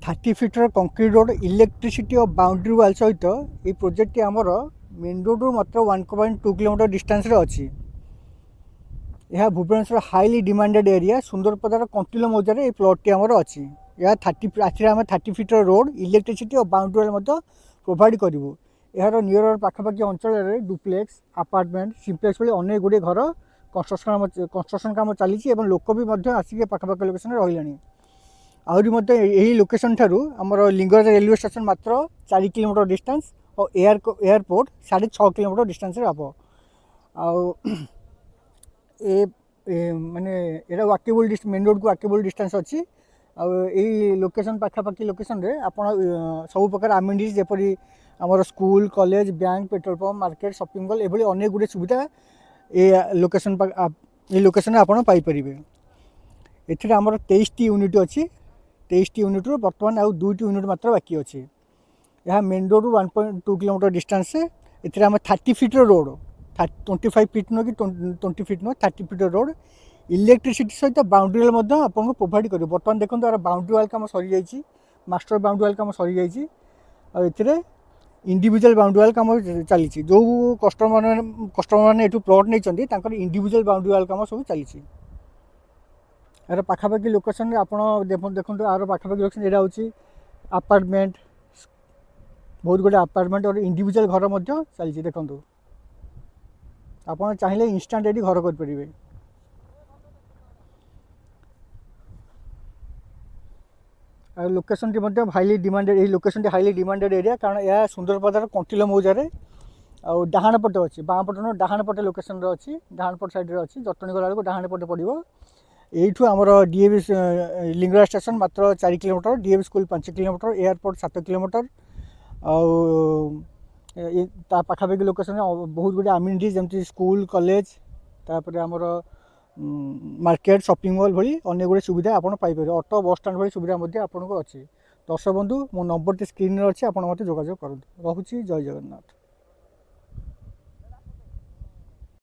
30 fitter concrete road electricity और boundary wall सहित ये प्रोजेक्ट आमर मेन रोड मात्र 1.2 किलोमीटर डिस्टेंस अच्छी। यह भुवनेश्वर हाईली डिमांडेड एरिया सुंदरपदार कंटिलो मौजार ये प्लॉट आमर अच्छी। यह 30 फिटर रोड इलेक्ट्रिसिटी और बाउंड्री वाल प्रोवाइड करूँ। यार नियर पाखापाखि अंचल डुप्लेक्स अपार्टमेंट सिंप्लेक्स भाई अनेक गुड़े घर कंस्ट्रक्शन काम चली लोक भी आसिक पाखापाखि लोकेशन रही। आहरी लोकेशन ठारू आमर लिंगराज रेलवे स्टेशन मात्र 4 किलोमीटर डिस्टेंस और एयरपोर्ट 6.5 किलोमीटर डिस्टेंस हे माने एटा वाकेबल मेन रोड को वाकेबल डिस्टेंस अच्छी। यही लोकेशन पाखापाखि लोकेशन रे आपण सब प्रकार आमिनिटीज जेपरी आमर school college bank petrol pump market shopping mall एभली अनेक गुड़े सुविधा ये लोकेशन आपण पाई परिबे। एथिरे आमर 23 यूनिट अच्छी। 23 यूनिट बर्तमान आउ 2 यूनिट मात्र बाकी अच्छी। यह मेन रोड 1.2 किलोमीटर डिस्टेंस से एथिरे आम 30 फिटर रोड 25 फिट नुह कि 20 फिट नुह 30 फिटर रोड इलेक्ट्रिसिटी सहित बाउंड्री वाल आपको प्रोवाइड कर। बर्तमान देखो यार बाउंड्री वाल काम सरी जाइए मास्टर बाउंड्री वाल काम सरी जाइए इंडिविजुअल बाउंड्री वाल काम चली। जो कस्टमर मैंने प्लॉट नहीं इंडिविजुअल बाउंड्री वाल काम सब चली। यार पाखापाखि लोकेशन आप देखो यार पाखापाखि लोकेशन यहाँ हूँ अपार्टमेंट बहुत गुड़े अपार्टमेंट और इंडिविजुअल घर चली। देखो आप चाहिए इंस्टांट ये घर करें। लोकेशन टी हाईली डिमांडेड ये location T highly demanded area कारण यह सुंदरपदार कंटिलो मौजार आउ डाहाण पटे अच्छी बाँ पटे न डाहाण पटे लोकेशन अच्छी डाहाण पट साइड अच्छी जटनी गला डाहाण पटे पड़ो। यू आमर DAV लिंगराज स्टेशन मात्र 4 kilometre DAV school 5 kilometre airport 7 kilometre पाखापाखि लोकेशन बहुत गुड़े आमिनिटीज जमी स्कूल कॉलेज तापर आमर मार्केट शॉपिंग मॉल भली अनेक गुड़े सुविधा आपड़ पाइपर ऑटो बस स्टैंड भाई सुविधा आपको अच्छी। दर्शक बंधु मो नंबर टी स्क्रीन अच्छी आप मत जोगाजोग करूँ। रहुची जय जगन्नाथ।